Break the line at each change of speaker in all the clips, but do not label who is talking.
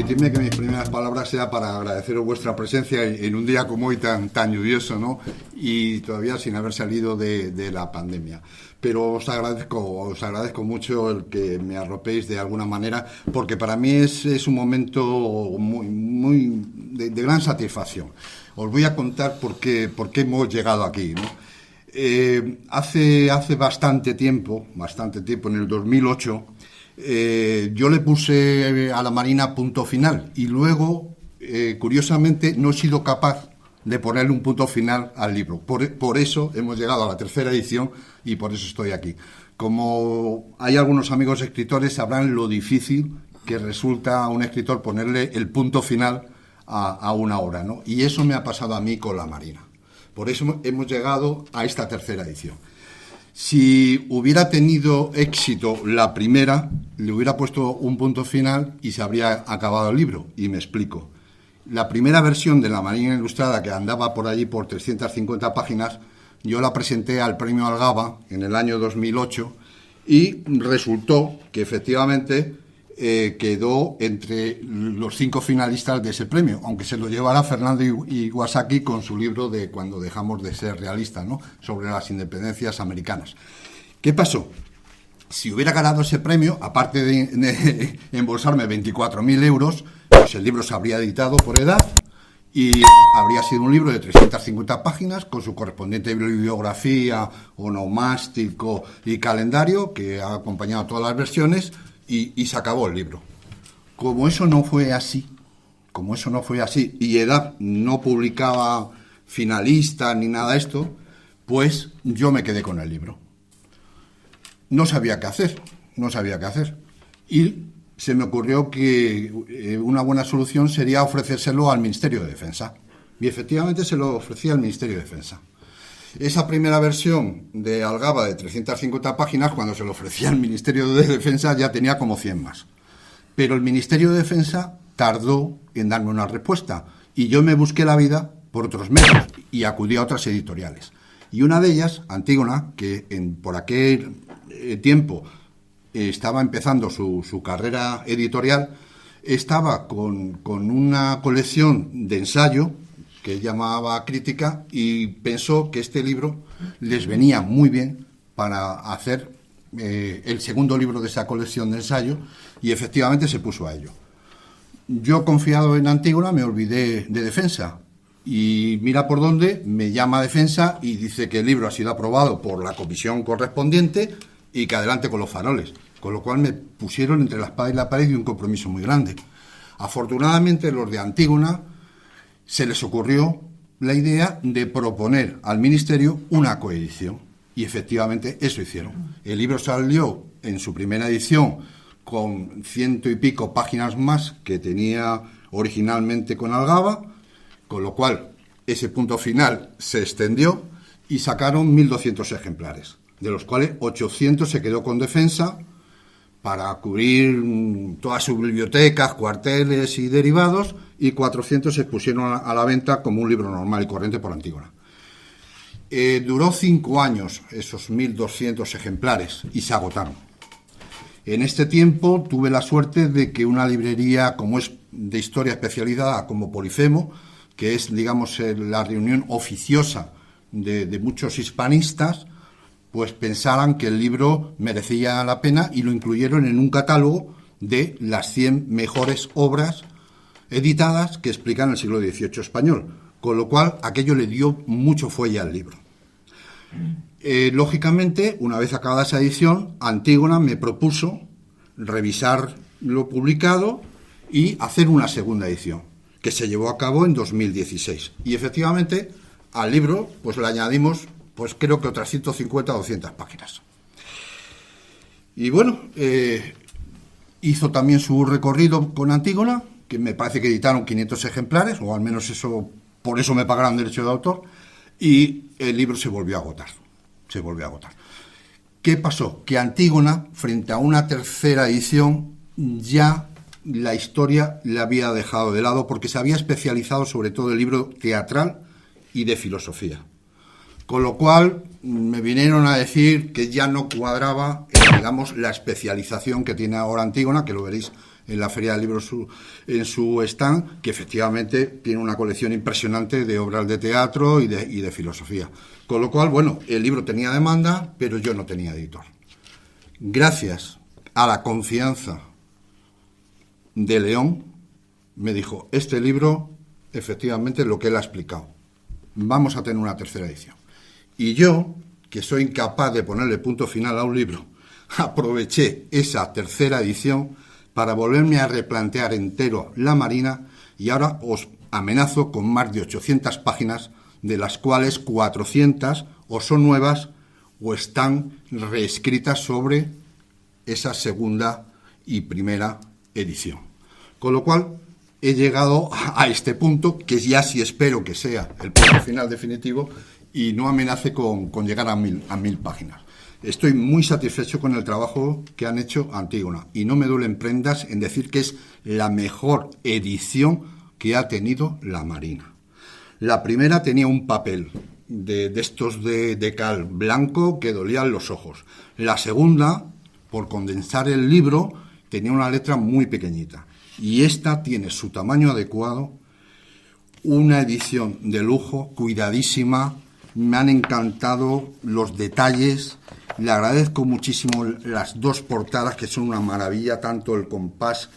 Permitidme que mis primeras palabras sea para agradeceros vuestra presencia en un día como hoy tan lluvioso, ¿no? Y todavía sin haber salido de la pandemia. Pero os agradezco mucho el que me arropéis de alguna manera, porque para mí es un momento muy de gran satisfacción. Os voy a contar por qué hemos llegado aquí, ¿no? Hace bastante tiempo, en el 2008, yo le puse a la Marina punto final y luego, curiosamente, no he sido capaz de ponerle un punto final al libro. Por eso hemos llegado a la tercera edición y por eso estoy aquí. Como hay algunos amigos escritores, sabrán lo difícil que resulta a un escritor ponerle el punto final a una obra, ¿no? Y eso me ha pasado a mí con la Marina. Por eso hemos llegado a esta tercera edición. Si hubiera tenido éxito la primera, le hubiera puesto un punto final y se habría acabado el libro. Y me explico. La primera versión de La Marina Ilustrada, que andaba por allí por 350 páginas, yo la presenté al Premio Algaba en el año 2008 y resultó que efectivamente quedó entre los 5 finalistas de ese premio, aunque se lo llevara Fernando Iwasaki con su libro de Cuando dejamos de ser realistas, ¿no?, sobre las independencias americanas. ¿Qué pasó? Si hubiera ganado ese premio, aparte de embolsarme 24.000 euros, pues el libro se habría editado por edad y habría sido un libro de 350 páginas con su correspondiente bibliografía, onomástico y calendario que ha acompañado todas las versiones. Y se acabó el libro. Como eso no fue así, y EDAP no publicaba finalistas ni nada de esto, pues yo me quedé con el libro. No sabía qué hacer. Y se me ocurrió que una buena solución sería ofrecérselo al Ministerio de Defensa. Y efectivamente se lo ofrecí al Ministerio de Defensa. Esa primera versión de Algaba de 350 páginas, cuando se lo ofrecía al Ministerio de Defensa, ya tenía como 100 más. Pero el Ministerio de Defensa tardó en darme una respuesta y yo me busqué la vida por otros medios y acudí a otras editoriales. Y una de ellas, Antígona, que por aquel tiempo estaba empezando su carrera editorial, estaba con una colección de ensayo que llamaba Crítica, y pensó que este libro les venía muy bien para hacer el segundo libro de esa colección de ensayo, y efectivamente se puso a ello. Yo, confiado en Antígona, me olvidé de Defensa, y mira por dónde, me llama Defensa y dice que el libro ha sido aprobado por la comisión correspondiente y que adelante con los faroles, con lo cual me pusieron entre la espada y la pared y un compromiso muy grande. Afortunadamente, los de Antígona se les ocurrió la idea de proponer al Ministerio una coedición. Y efectivamente eso hicieron. El libro salió en su primera edición con 100 y pico páginas más que tenía originalmente con Algaba, con lo cual ese punto final se extendió y sacaron 1.200 ejemplares, de los cuales 800 se quedó con Defensa para cubrir todas sus bibliotecas, cuarteles y derivados, y 400 se pusieron a la venta como un libro normal y corriente por Antígona. Duró 5 años esos 1.200 ejemplares y se agotaron. En este tiempo tuve la suerte de que una librería como es de historia especializada como Polifemo, que es, digamos, la reunión oficiosa de muchos hispanistas, pues pensaran que el libro merecía la pena y lo incluyeron en un catálogo de las 100 mejores obras editadas que explican el siglo XVIII español, con lo cual aquello le dio mucho fuelle al libro. Lógicamente, una vez acabada esa edición, Antígona me propuso revisar lo publicado y hacer una segunda edición, que se llevó a cabo en 2016. Y efectivamente, al libro pues le añadimos, pues creo que otras 150 o 200 páginas. Y bueno, hizo también su recorrido con Antígona, que me parece que editaron 500 ejemplares, o al menos eso, por eso me pagaron derecho de autor, y el libro se volvió a agotar. ¿Qué pasó? Que Antígona, frente a una tercera edición, ya la historia le había dejado de lado, porque se había especializado sobre todo en el libro teatral y de filosofía. Con lo cual me vinieron a decir que ya no cuadraba, digamos, la especialización que tiene ahora Antígona, que lo veréis en la Feria del Libro en su stand, que efectivamente tiene una colección impresionante de obras de teatro y de filosofía. Con lo cual, bueno, el libro tenía demanda, pero yo no tenía editor. Gracias a la confianza de León, me dijo, este libro, efectivamente, lo que él ha explicado, vamos a tener una tercera edición. Y yo, que soy incapaz de ponerle punto final a un libro, aproveché esa tercera edición para volverme a replantear entero La Marina, y ahora os amenazo con más de 800 páginas, de las cuales 400 o son nuevas o están reescritas sobre esa segunda y primera edición. Con lo cual he llegado a este punto, que ya sí espero que sea el punto final definitivo y no amenace con llegar a mil páginas. Estoy muy satisfecho con el trabajo que han hecho Antígona y no me duelen prendas en decir que es la mejor edición que ha tenido La Marina. La primera tenía un papel de estos de cal blanco que dolían los ojos. La segunda, por condensar el libro, tenía una letra muy pequeñita. Y esta tiene su tamaño adecuado, una edición de lujo, cuidadísima. Me han encantado los detalles. Le agradezco muchísimo las dos portadas, que son una maravilla, tanto el compás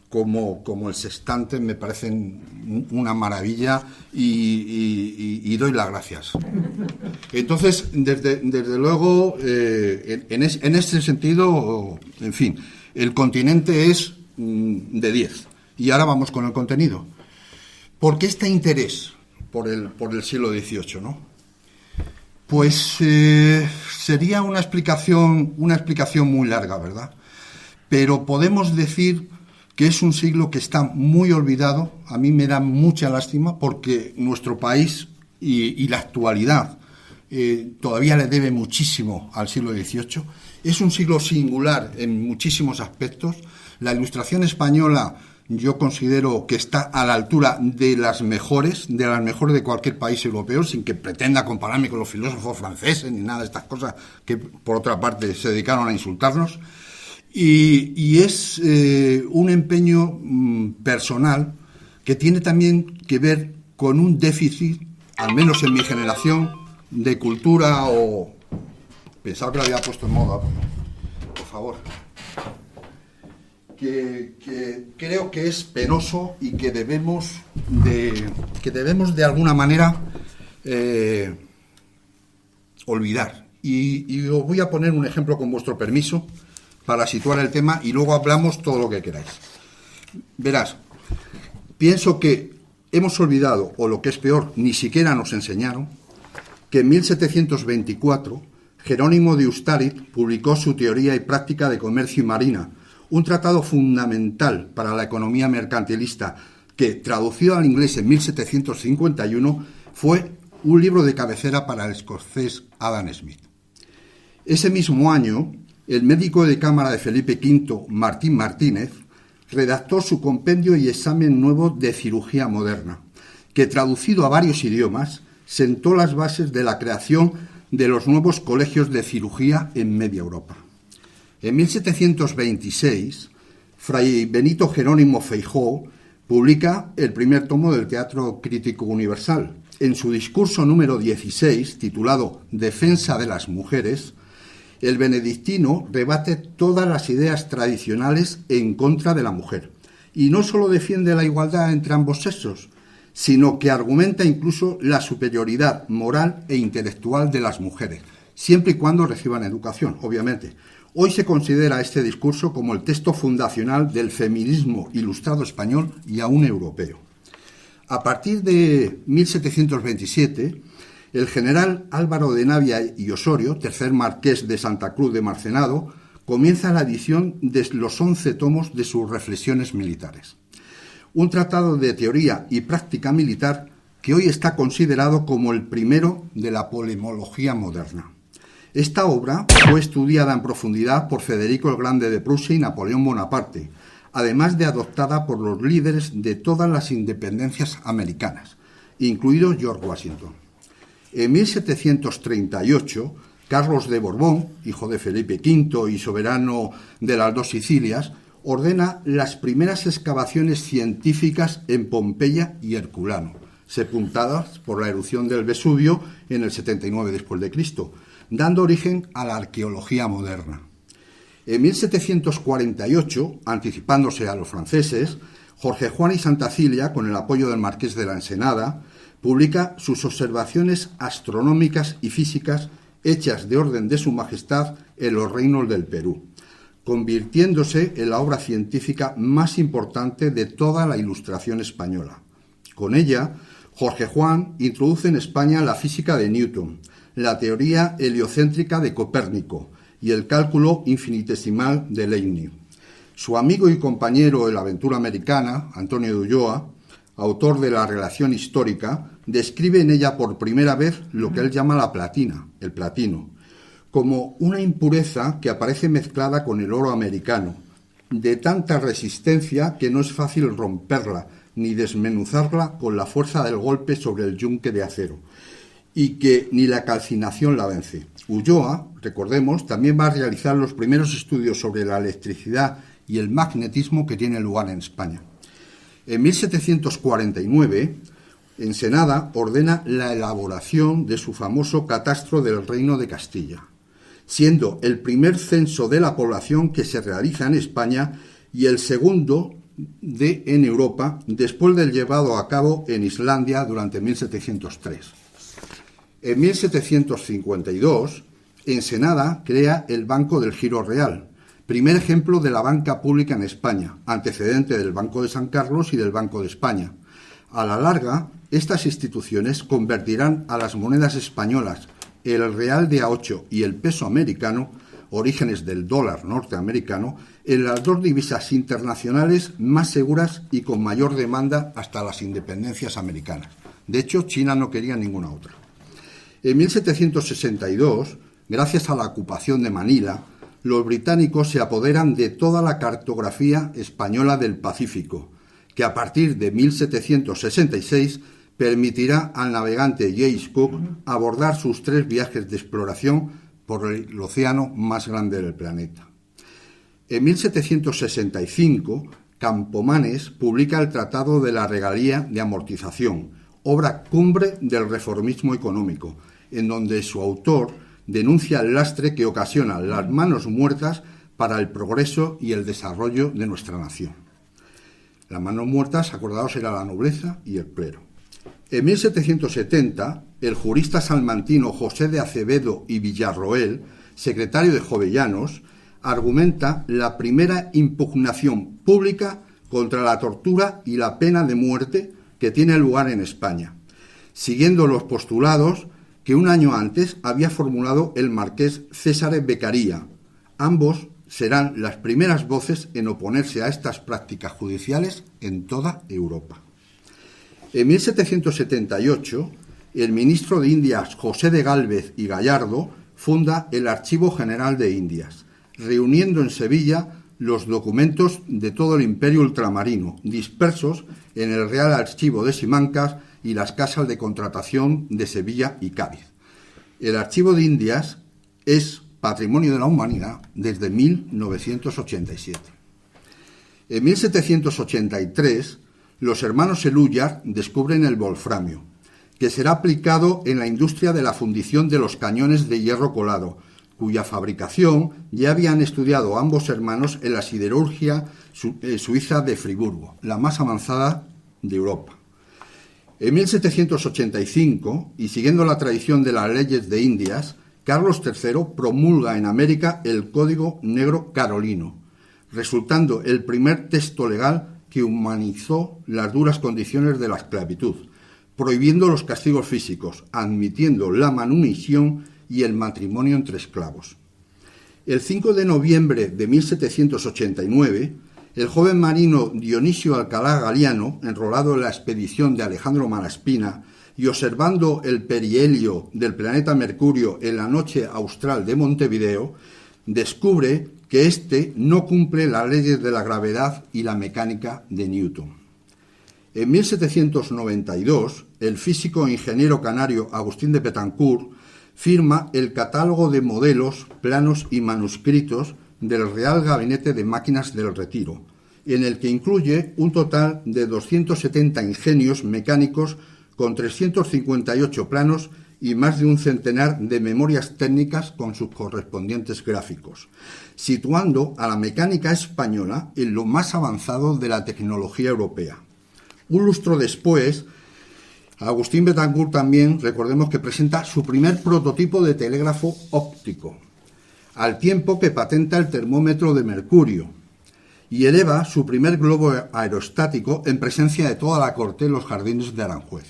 como el sextante, me parecen una maravilla y doy las gracias. Entonces, desde luego, en este sentido, en fin, el continente es de 10. Y ahora vamos con el contenido. ¿Por qué este interés por el siglo XVIII, no? Pues sería una explicación muy larga, ¿verdad? Pero podemos decir que es un siglo que está muy olvidado. A mí me da mucha lástima porque nuestro país y la actualidad todavía le debe muchísimo al siglo XVIII. Es un siglo singular en muchísimos aspectos. La Ilustración española yo considero que está a la altura de las mejores de cualquier país europeo, sin que pretenda compararme con los filósofos franceses ni nada de estas cosas que, por otra parte, se dedicaron a insultarnos. Y es un empeño personal que tiene también que ver con un déficit, al menos en mi generación, de cultura o... Pensaba que lo había puesto en moda, por favor. Que creo que es penoso y que debemos de alguna manera olvidar. Y os voy a poner un ejemplo con vuestro permiso para situar el tema y luego hablamos todo lo que queráis. Verás, pienso que hemos olvidado, o lo que es peor, ni siquiera nos enseñaron, que en 1724 Jerónimo de Ustarit publicó su Teoría y Práctica de Comercio y Marina, un tratado fundamental para la economía mercantilista que, traducido al inglés en 1751, fue un libro de cabecera para el escocés Adam Smith. Ese mismo año, el médico de cámara de Felipe V, Martín Martínez, redactó su compendio y examen nuevo de cirugía moderna, que, traducido a varios idiomas, sentó las bases de la creación de los nuevos colegios de cirugía en media Europa. En 1726, Fray Benito Jerónimo Feijóo publica el primer tomo del Teatro Crítico Universal. En su discurso número 16, titulado Defensa de las Mujeres, el benedictino rebate todas las ideas tradicionales en contra de la mujer. Y no solo defiende la igualdad entre ambos sexos, sino que argumenta incluso la superioridad moral e intelectual de las mujeres, siempre y cuando reciban educación, obviamente. Hoy se considera este discurso como el texto fundacional del feminismo ilustrado español y aún europeo. A partir de 1727, el general Álvaro de Navia y Osorio, tercer marqués de Santa Cruz de Marcenado, comienza la edición de los 11 tomos de sus reflexiones militares. Un tratado de teoría y práctica militar que hoy está considerado como el primero de la polemología moderna. Esta obra fue estudiada en profundidad por Federico el Grande de Prusia y Napoleón Bonaparte, además de adoptada por los líderes de todas las independencias americanas, incluido George Washington. En 1738, Carlos de Borbón, hijo de Felipe V y soberano de las dos Sicilias, ordena las primeras excavaciones científicas en Pompeya y Herculano, sepultadas por la erupción del Vesubio en el 79 después de Cristo, dando origen a la arqueología moderna. En 1748, anticipándose a los franceses, Jorge Juan y Santa Cilia, con el apoyo del Marqués de la Ensenada, publica sus observaciones astronómicas y físicas hechas de orden de su majestad en los reinos del Perú, convirtiéndose en la obra científica más importante de toda la Ilustración española. Con ella, Jorge Juan introduce en España la física de Newton, la teoría heliocéntrica de Copérnico y el cálculo infinitesimal de Leibniz. Su amigo y compañero en la aventura americana, Antonio de Ulloa, autor de La relación histórica, describe en ella por primera vez lo que él llama la platina, el platino, como una impureza que aparece mezclada con el oro americano, de tanta resistencia que no es fácil romperla ni desmenuzarla con la fuerza del golpe sobre el yunque de acero, y que ni la calcinación la vence. Ulloa, recordemos, también va a realizar los primeros estudios sobre la electricidad y el magnetismo que tiene lugar en España. En 1749, Ensenada ordena la elaboración de su famoso Catastro del Reino de Castilla, siendo el primer censo de la población que se realiza en España y el segundo en Europa, después del llevado a cabo en Islandia durante 1703. En 1752, Ensenada crea el Banco del Giro Real, primer ejemplo de la banca pública en España, antecedente del Banco de San Carlos y del Banco de España. A la larga, estas instituciones convertirán a las monedas españolas, el real de A8 y el peso americano, orígenes del dólar norteamericano, en las dos divisas internacionales más seguras y con mayor demanda hasta las independencias americanas. De hecho, China no quería ninguna otra. En 1762, gracias a la ocupación de Manila, los británicos se apoderan de toda la cartografía española del Pacífico, que a partir de 1766 permitirá al navegante James Cook abordar sus 3 viajes de exploración por el océano más grande del planeta. En 1765, Campomanes publica el Tratado de la Regalía de Amortización, obra cumbre del reformismo económico, en donde su autor denuncia el lastre que ocasionan las manos muertas para el progreso y el desarrollo de nuestra nación. Las manos muertas, acordaos, era la nobleza y el clero. En 1770, el jurista salmantino José de Acevedo y Villarroel, secretario de Jovellanos, argumenta la primera impugnación pública contra la tortura y la pena de muerte que tiene lugar en España, siguiendo los postulados que un año antes había formulado el marqués César Beccaria. Ambos serán las primeras voces en oponerse a estas prácticas judiciales en toda Europa. En 1778, el ministro de Indias José de Gálvez y Gallardo funda el Archivo General de Indias, reuniendo en Sevilla los documentos de todo el imperio ultramarino, dispersos en el Real Archivo de Simancas y las casas de contratación de Sevilla y Cádiz. El Archivo de Indias es Patrimonio de la Humanidad desde 1987. En 1783, los hermanos Elúyar descubren el wolframio, que será aplicado en la industria de la fundición de los cañones de hierro colado, cuya fabricación ya habían estudiado ambos hermanos en la siderurgia suiza de Friburgo, la más avanzada de Europa. En 1785, y siguiendo la tradición de las leyes de Indias, Carlos III promulga en América el Código Negro Carolino, resultando el primer texto legal que humanizó las duras condiciones de la esclavitud, prohibiendo los castigos físicos, admitiendo la manumisión y el matrimonio entre esclavos. El 5 de noviembre de 1789, el joven marino Dionisio Alcalá Galiano, enrolado en la expedición de Alejandro Malaspina y observando el perihelio del planeta Mercurio en la noche austral de Montevideo, descubre que éste no cumple las leyes de la gravedad y la mecánica de Newton. En 1792, el físico e ingeniero canario Agustín de Betancourt firma el catálogo de modelos, planos y manuscritos del Real Gabinete de Máquinas del Retiro, en el que incluye un total de 270 ingenios mecánicos con 358 planos y más de un centenar de memorias técnicas con sus correspondientes gráficos, situando a la mecánica española en lo más avanzado de la tecnología europea. Un lustro después, Agustín Betancourt también, recordemos que presenta su primer prototipo de telégrafo óptico, al tiempo que patenta el termómetro de mercurio y eleva su primer globo aerostático en presencia de toda la corte en los jardines de Aranjuez.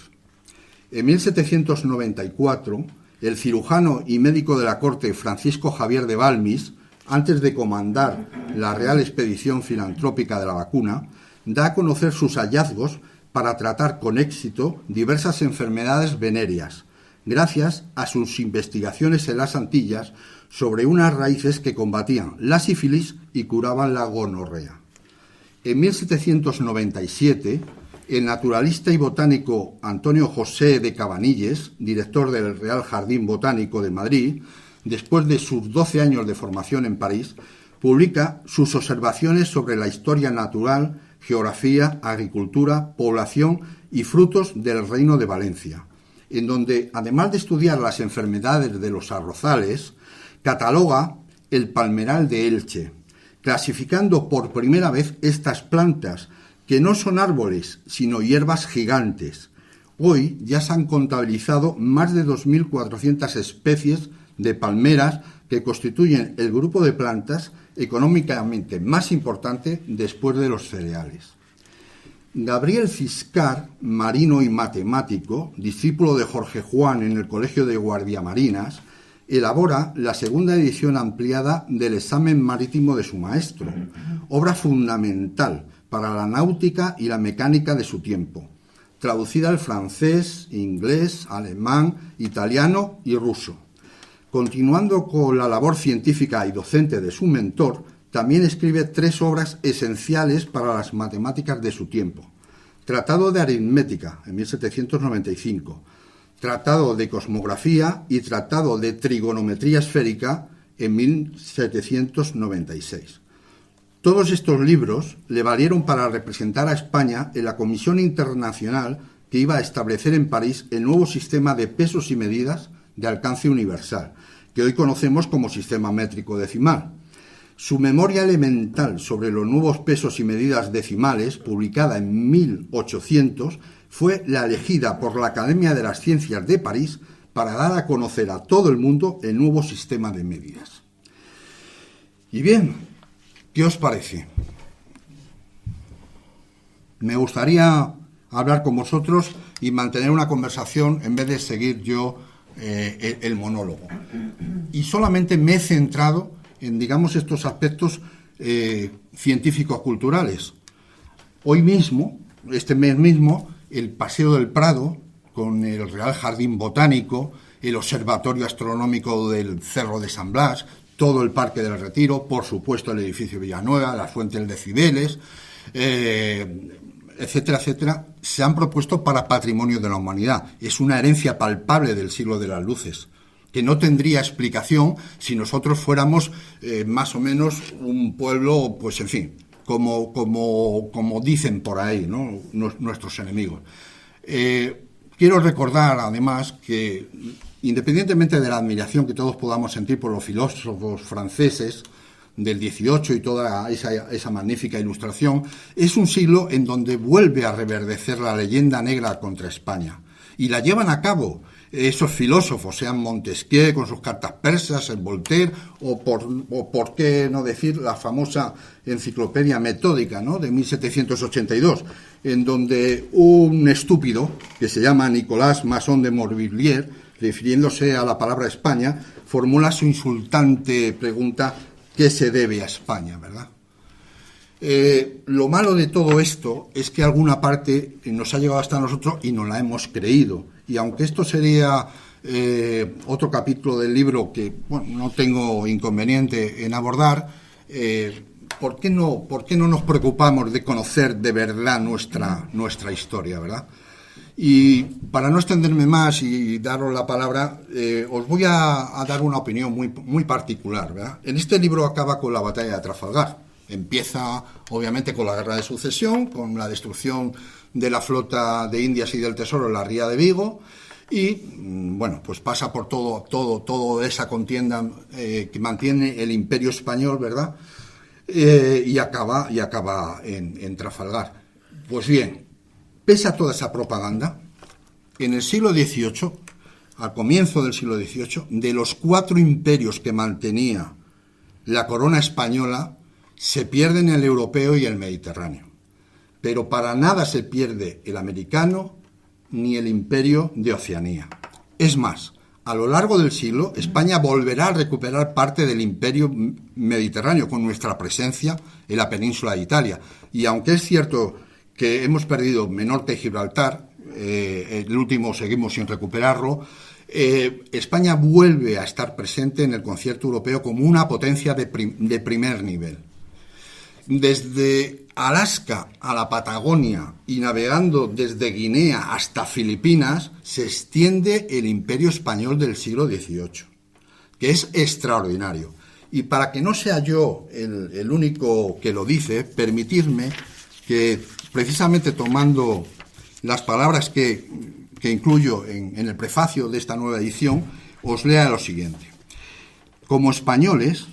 En 1794, el cirujano y médico de la corte Francisco Javier de Balmis, antes de comandar la Real Expedición Filantrópica de la Vacuna, da a conocer sus hallazgos para tratar con éxito diversas enfermedades venéreas, gracias a sus investigaciones en las Antillas sobre unas raíces que combatían la sífilis y curaban la gonorrea. En 1797, el naturalista y botánico Antonio José de Cabanilles, director del Real Jardín Botánico de Madrid, después de sus 12 años de formación en París, publica sus observaciones sobre la historia natural, geografía, agricultura, población y frutos del Reino de Valencia, en donde, además de estudiar las enfermedades de los arrozales, cataloga el palmeral de Elche, clasificando por primera vez estas plantas, que no son árboles, sino hierbas gigantes. Hoy ya se han contabilizado más de 2.400 especies de palmeras que constituyen el grupo de plantas económicamente más importante después de los cereales. Gabriel Ciscar, marino y matemático, discípulo de Jorge Juan en el Colegio de Guardiamarinas, elabora la segunda edición ampliada del examen marítimo de su maestro, obra fundamental para la náutica y la mecánica de su tiempo, traducida al francés, inglés, alemán, italiano y ruso. Continuando con la labor científica y docente de su mentor, también escribe 3 obras esenciales para las matemáticas de su tiempo: Tratado de Aritmética, en 1795, Tratado de Cosmografía y Tratado de Trigonometría Esférica, en 1796. Todos estos libros le valieron para representar a España en la comisión internacional que iba a establecer en París el nuevo sistema de pesos y medidas de alcance universal, que hoy conocemos como sistema métrico decimal. Su memoria elemental sobre los nuevos pesos y medidas decimales, publicada en 1800, fue la elegida por la Academia de las Ciencias de París para dar a conocer a todo el mundo el nuevo sistema de medidas. Y bien, ¿qué os parece? Me gustaría hablar con vosotros y mantener una conversación en vez de seguir yo el monólogo. Y solamente me he centrado en, digamos, estos aspectos científicos culturales. Hoy mismo, este mes mismo, el Paseo del Prado, con el Real Jardín Botánico, el Observatorio Astronómico del Cerro de San Blas, todo el Parque del Retiro, por supuesto el edificio Villanueva, las fuentes de Cibeles, etcétera, etcétera, se han propuesto para patrimonio de la humanidad. Es una herencia palpable del siglo de las luces, que no tendría explicación si nosotros fuéramos más o menos un pueblo, pues en fin, como dicen por ahí, ¿no?, nuestros enemigos. Quiero recordar, además, que independientemente de la admiración que todos podamos sentir por los filósofos franceses del XVIII y toda esa magnífica ilustración, es un siglo en donde vuelve a reverdecer la leyenda negra contra España. Y la llevan a cabo esos filósofos, sean Montesquieu con sus cartas persas, el Voltaire, o por qué no decir la famosa enciclopedia metódica, ¿no?, de 1782, en donde un estúpido que se llama Nicolas Masson de Morvilliers, refiriéndose a la palabra España, formula su insultante pregunta: ¿qué se debe a España?, ¿verdad? Lo malo de todo esto es que alguna parte nos ha llegado hasta nosotros y nos la hemos creído. Y aunque esto sería otro capítulo del libro que, bueno, no tengo inconveniente en abordar, ¿por qué no nos preocupamos de conocer de verdad nuestra historia, verdad? Y para no extenderme más y daros la palabra, os voy a dar una opinión muy particular, ¿verdad? En este libro acaba con la batalla de Trafalgar. Empieza, obviamente, con la Guerra de Sucesión, con la destrucción de la flota de Indias y del Tesoro en la ría de Vigo, y, bueno, pues pasa por toda esa contienda que mantiene el Imperio Español, ¿verdad? Y acaba en Trafalgar. Pues bien, pese a toda esa propaganda, en el siglo XVIII, al comienzo del siglo XVIII, de los 4 imperios que mantenía la corona española, se pierden el europeo y el mediterráneo. Pero para nada se pierde el americano ni el imperio de Oceanía. Es más, a lo largo del siglo, España volverá a recuperar parte del imperio mediterráneo con nuestra presencia en la península de Italia. Y aunque es cierto que hemos perdido Menorca y Gibraltar, el último seguimos sin recuperarlo, España vuelve a estar presente en el concierto europeo como una potencia de primer nivel. Desde Alaska a la Patagonia y navegando desde Guinea hasta Filipinas, se extiende el imperio español del siglo XVIII, que es extraordinario. Y para que no sea yo el único que lo dice, permitidme que, precisamente tomando las palabras que incluyo en el prefacio de esta nueva edición, os lea lo siguiente. Como españoles,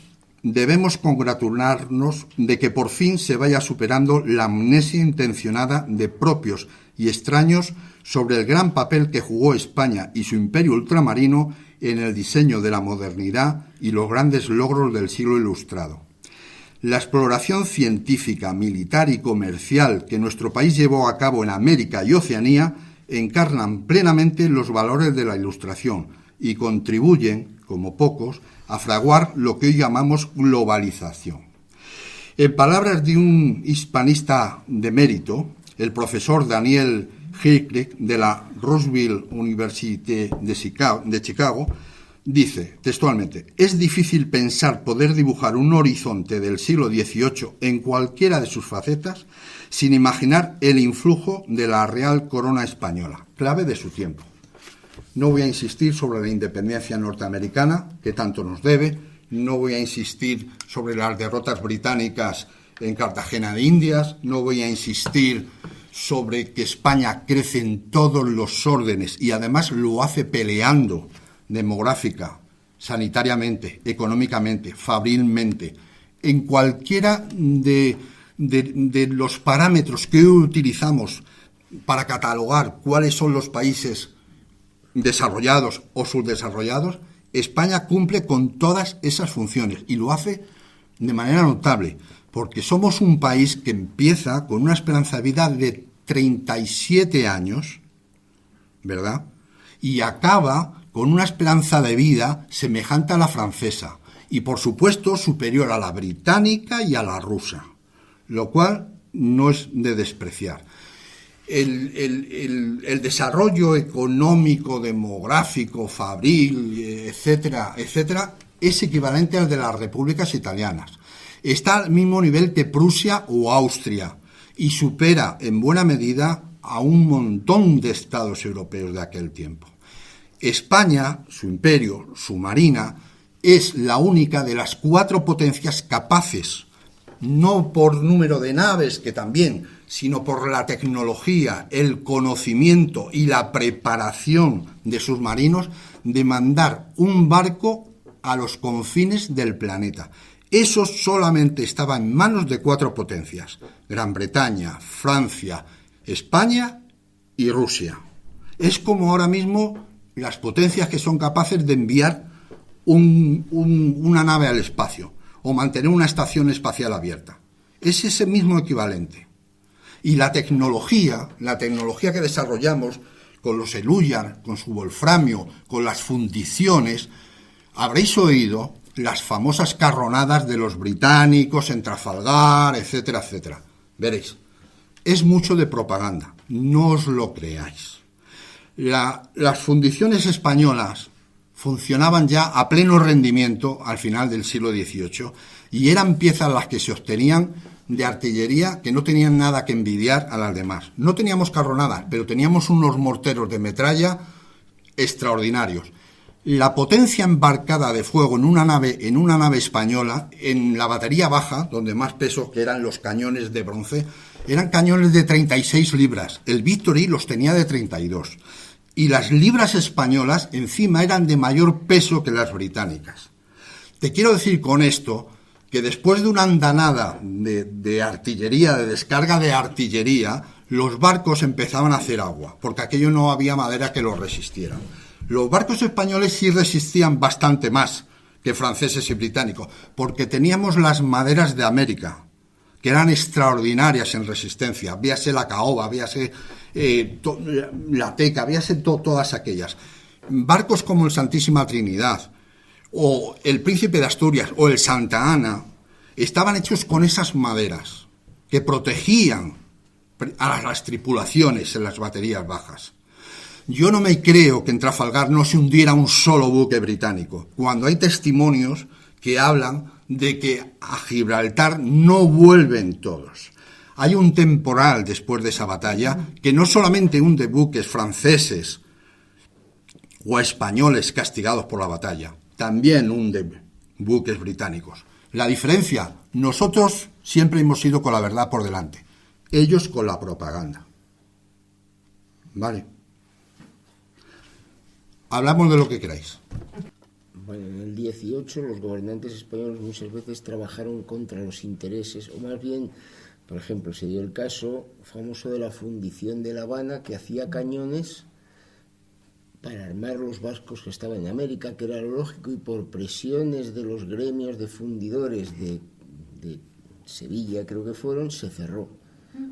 debemos congratularnos de que por fin se vaya superando la amnesia intencionada de propios y extraños sobre el gran papel que jugó España y su imperio ultramarino en el diseño de la modernidad y los grandes logros del siglo ilustrado. La exploración científica, militar y comercial que nuestro país llevó a cabo en América y Oceanía encarnan plenamente los valores de la Ilustración y contribuyen, como pocos, a fraguar lo que hoy llamamos globalización. En palabras de un hispanista de mérito, el profesor Daniel Hilkrieg de la Roosevelt University de Chicago, dice textualmente: es difícil pensar poder dibujar un horizonte del siglo XVIII en cualquiera de sus facetas sin imaginar el influjo de la Real Corona Española, clave de su tiempo. No voy a insistir sobre la independencia norteamericana, que tanto nos debe, no voy a insistir sobre las derrotas británicas en Cartagena de Indias, no voy a insistir sobre que España crece en todos los órdenes y además lo hace peleando demográfica, sanitariamente, económicamente, fabrilmente, en cualquiera de los parámetros que hoy utilizamos para catalogar cuáles son los países desarrollados o subdesarrollados, España cumple con todas esas funciones y lo hace de manera notable, porque somos un país que empieza con una esperanza de vida de 37 años, ¿verdad? Y acaba con una esperanza de vida semejante a la francesa y, por supuesto, superior a la británica y a la rusa, lo cual no es de despreciar. El desarrollo económico, demográfico, fabril, etcétera, etcétera, es equivalente al de las repúblicas italianas. Está al mismo nivel que Prusia o Austria y supera en buena medida a un montón de estados europeos de aquel tiempo. España, su imperio, su marina, es la única de las 4 potencias capaces, no por número de naves, que también, sino por la tecnología, el conocimiento y la preparación de sus marinos, de mandar un barco a los confines del planeta. Eso solamente estaba en manos de 4 potencias: Gran Bretaña, Francia, España y Rusia. Es como ahora mismo las potencias que son capaces de enviar una nave al espacio o mantener una estación espacial abierta. Es ese mismo equivalente. Y la tecnología que desarrollamos con los Eluyar, con su wolframio, con las fundiciones, habréis oído las famosas carronadas de los británicos en Trafalgar, etcétera, etcétera. Veréis, es mucho de propaganda, no os lo creáis. Las fundiciones españolas funcionaban ya a pleno rendimiento al final del siglo XVIII y eran piezas las que se obtenían de artillería que no tenían nada que envidiar a las demás. No teníamos carronadas, pero teníamos unos morteros de metralla extraordinarios. La potencia embarcada de fuego en una nave española, en la batería baja, donde más peso, que eran los cañones de bronce, eran cañones de 36 libras. El Victory los tenía de 32. Y las libras españolas encima eran de mayor peso que las británicas. Te quiero decir con esto que después de una andanada de artillería, de descarga de artillería, los barcos empezaban a hacer agua, porque aquello no había madera que los resistiera. Los barcos españoles sí resistían bastante más que franceses y británicos, porque teníamos las maderas de América, que eran extraordinarias en resistencia. Véase la caoba, véase la teca, véase todas aquellas. Barcos como el Santísima Trinidad, o el Príncipe de Asturias, o el Santa Ana, estaban hechos con esas maderas, que protegían a las tripulaciones en las baterías bajas. Yo no me creo que en Trafalgar no se hundiera un solo buque británico, cuando hay testimonios que hablan de que a Gibraltar no vuelven todos. Hay un temporal después de esa batalla que no solamente hunde buques franceses o españoles castigados por la batalla, también hunde buques británicos. La diferencia, nosotros siempre hemos ido con la verdad por delante, ellos con la propaganda. ¿Vale? Hablamos de lo que queráis.
Bueno, en el 18 los gobernantes españoles muchas veces trabajaron contra los intereses, o más bien, por ejemplo, se dio el caso famoso de la fundición de La Habana, que hacía cañones para armar los barcos que estaban en América, que era lo lógico, y por presiones de los gremios de fundidores de Sevilla, creo que fueron, se cerró.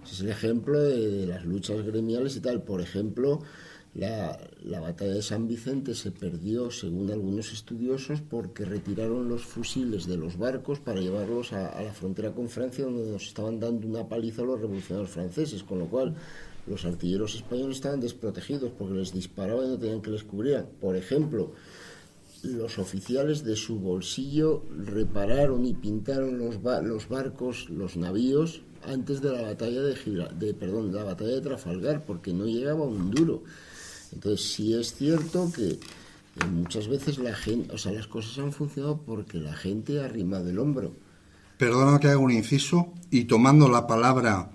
Ese es el ejemplo de las luchas gremiales y tal. Por ejemplo, la batalla de San Vicente se perdió, según algunos estudiosos, porque retiraron los fusiles de los barcos para llevarlos a la frontera con Francia, donde nos estaban dando una paliza a los revolucionarios franceses, con lo cual los artilleros españoles estaban desprotegidos porque les disparaban y no tenían que les cubrieran. Por ejemplo, los oficiales de su bolsillo repararon y pintaron los barcos, los navíos, antes de la batalla la batalla de Trafalgar, porque no llegaba un duro. Entonces sí es cierto que muchas veces la gente, las cosas han funcionado porque la gente ha arrimado el hombro.
Perdona que haga un inciso, y tomando la palabra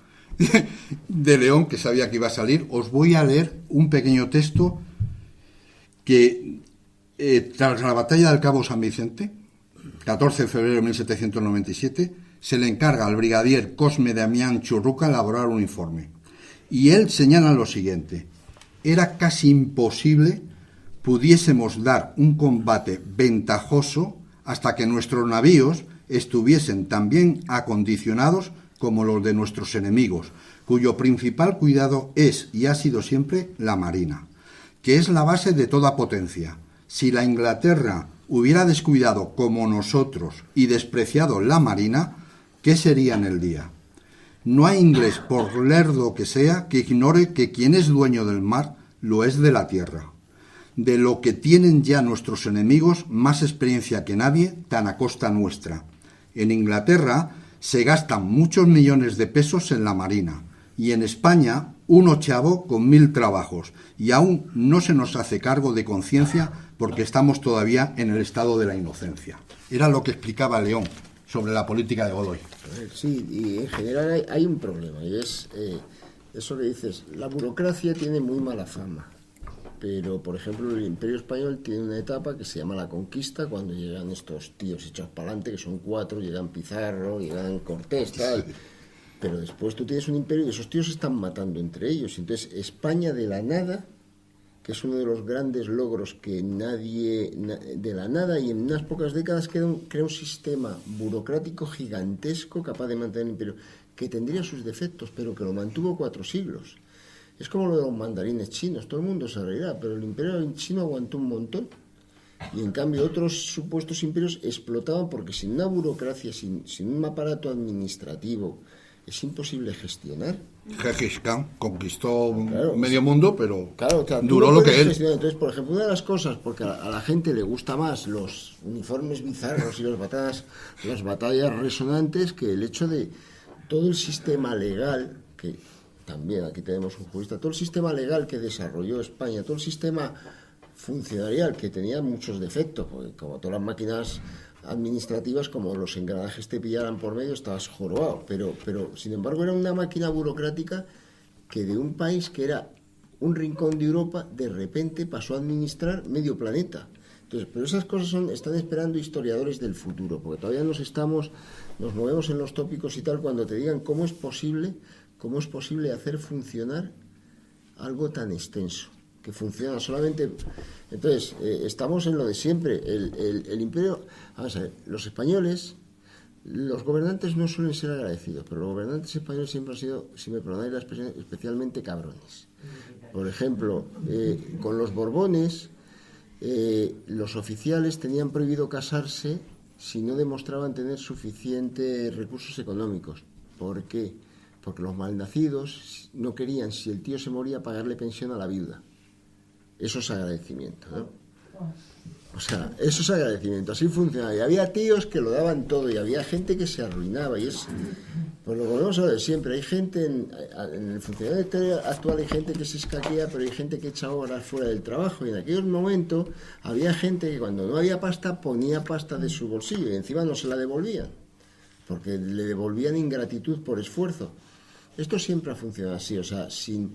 de León, que sabía que iba a salir, os voy a leer un pequeño texto que tras la batalla del Cabo San Vicente, 14 de febrero de 1797, se le encarga al brigadier Cosme Damián Churruca elaborar un informe. Y él señala lo siguiente: era casi imposible pudiésemos dar un combate ventajoso hasta que nuestros navíos estuviesen tan bien acondicionados como los de nuestros enemigos, cuyo principal cuidado es y ha sido siempre la marina, que es la base de toda potencia. Si la Inglaterra hubiera descuidado como nosotros y despreciado la marina, ¿qué sería en el día? No hay inglés, por lerdo que sea, que ignore que quien es dueño del mar lo es de la tierra. De lo que tienen ya nuestros enemigos más experiencia que nadie, tan a costa nuestra. En Inglaterra se gastan muchos millones de pesos en la marina, y en España un ochavo con 1000 trabajos, y aún no se nos hace cargo de conciencia porque estamos todavía en el estado de la inocencia. Era lo que explicaba León sobre la política de Godoy.
Sí, y en general hay un problema, y es eso que dices, la burocracia tiene muy mala fama, pero por ejemplo el Imperio Español tiene una etapa que se llama la conquista, cuando llegan estos tíos echados para adelante, que son 4, llegan Pizarro, llegan Cortés, tal, pero después tú tienes un imperio y esos tíos se están matando entre ellos. Entonces España de la nada, que es uno de los grandes logros que de la nada y en unas pocas décadas crea un sistema burocrático gigantesco capaz de mantener el imperio, que tendría sus defectos, pero que lo mantuvo 4 siglos. Es como lo de los mandarines chinos, todo el mundo se reirá, pero el imperio chino aguantó un montón. Y en cambio otros supuestos imperios explotaban porque sin una burocracia, sin un aparato administrativo, es imposible gestionar.
Gengis Khan conquistó medio mundo, pero
duró lo que él. Entonces, por ejemplo, una de las cosas, porque a la gente le gusta más los uniformes bizarros y las batallas resonantes, que el hecho de todo el sistema legal, que también aquí tenemos un jurista, todo el sistema legal que desarrolló España, todo el sistema funcionarial, que tenía muchos defectos, porque como todas las máquinas administrativas, como los engranajes te pillaran por medio, estabas jorobado, pero sin embargo era una máquina burocrática que de un país que era un rincón de Europa, de repente pasó a administrar medio planeta. Entonces, pero esas cosas están esperando historiadores del futuro, porque todavía nos movemos en los tópicos y tal, cuando te digan cómo es posible hacer funcionar algo tan extenso, que funciona solamente. Entonces, estamos en lo de siempre. El imperio, vamos a ver, los españoles, los gobernantes no suelen ser agradecidos, pero los gobernantes españoles siempre han sido, si me perdonáis la expresión, especialmente cabrones. Por ejemplo, con los Borbones, los oficiales tenían prohibido casarse si no demostraban tener suficientes recursos económicos. ¿Por qué? Porque los malnacidos no querían, si el tío se moría, pagarle pensión a la viuda. Eso es agradecimiento, ¿no? O sea, eso es agradecimiento, así funciona. Y había tíos que lo daban todo y había gente que se arruinaba. Y es, pues lo volvemos a lo de siempre. Hay gente, en el funcionamiento actual hay gente que se escaquea, pero hay gente que echa horas fuera del trabajo. Y en aquellos momentos había gente que cuando no había pasta ponía pasta de su bolsillo y encima no se la devolvían, porque le devolvían ingratitud por esfuerzo. Esto siempre ha funcionado así, o sea, sin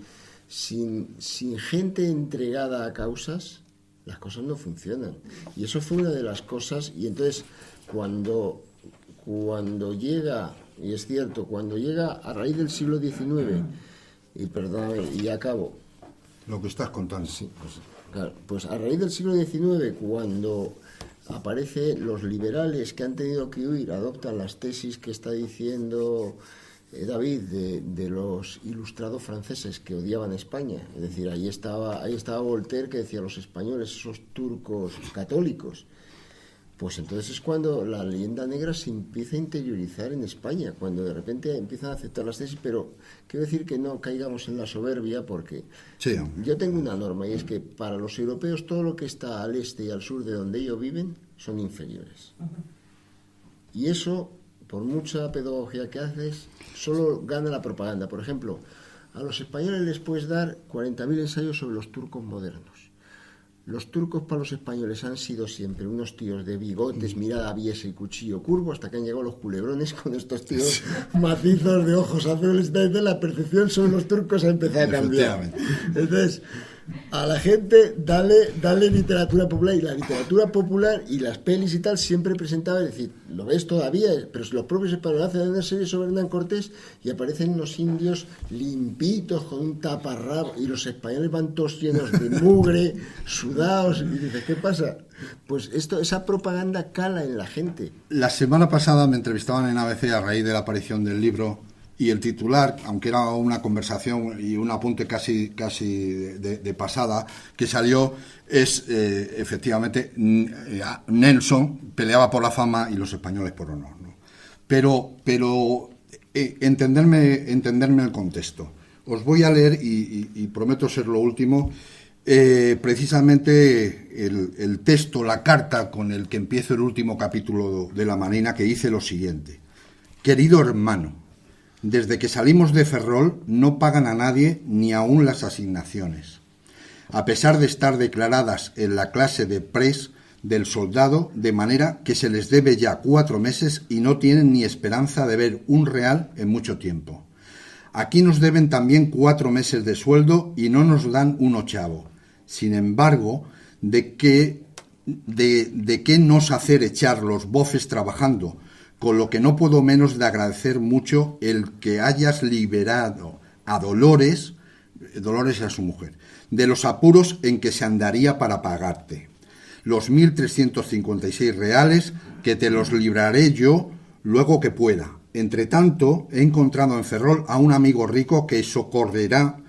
gente entregada a causas, las cosas no funcionan. Y eso fue una de las cosas. Y entonces, cuando llega, y es cierto, cuando llega a raíz del siglo XIX, y perdóname, y ya acabo.
Lo que estás contando.
Sí, pues a raíz del siglo XIX, cuando aparecen los liberales que han tenido que huir, adoptan las tesis que está diciendo David de los ilustrados franceses que odiaban España. Es decir, ahí estaba Voltaire, que decía: los españoles, esos turcos católicos. Pues entonces es cuando la leyenda negra se empieza a interiorizar en España, cuando de repente empiezan a aceptar las tesis. Pero quiero decir que no caigamos en la soberbia, porque sí, yo tengo una norma, y es que para los europeos todo lo que está al este y al sur de donde ellos viven son inferiores. Y eso, por mucha pedagogía que haces, solo gana la propaganda. Por ejemplo, a los españoles les puedes dar 40.000 ensayos sobre los turcos modernos. Los turcos para los españoles han sido siempre unos tíos de bigotes, mirada aviesa y cuchillo curvo, hasta que han llegado los culebrones con estos tíos macizos de ojos azules. Entonces la percepción sobre los turcos ha empezado a cambiar. Entonces, a la gente dale literatura popular, y la literatura popular y las pelis y tal siempre presentaba, es decir, lo ves todavía, pero los propios españoles hacen una serie sobre Hernán Cortés y aparecen unos indios limpitos con un taparrabo, y los españoles van todos llenos de mugre, sudados, y dices, ¿qué pasa? Pues esa propaganda cala en la gente.
La semana pasada me entrevistaban en ABC a raíz de la aparición del libro. Y el titular, aunque era una conversación y un apunte casi de pasada, que salió, es efectivamente Nelson peleaba por la fama y los españoles por honor, ¿no? Pero entenderme el contexto. Os voy a leer, y prometo ser lo último, precisamente el texto, la carta con el que empiezo el último capítulo de La Marina, que dice lo siguiente: querido hermano, desde que salimos de Ferrol no pagan a nadie, ni aun las asignaciones, a pesar de estar declaradas en la clase de pres del soldado, de manera que se les debe ya 4 meses y no tienen ni esperanza de ver un real en mucho tiempo. Aquí nos deben también 4 meses de sueldo y no nos dan un ochavo. Sin embargo, ¿de qué nos hacer echar los bofes trabajando? Con lo que no puedo menos de agradecer mucho el que hayas liberado a Dolores y a su mujer, de los apuros en que se andaría para pagarte. Los 1.356 reales, que te los libraré yo luego que pueda. Entre tanto, he encontrado en Ferrol a un amigo rico que socorrerá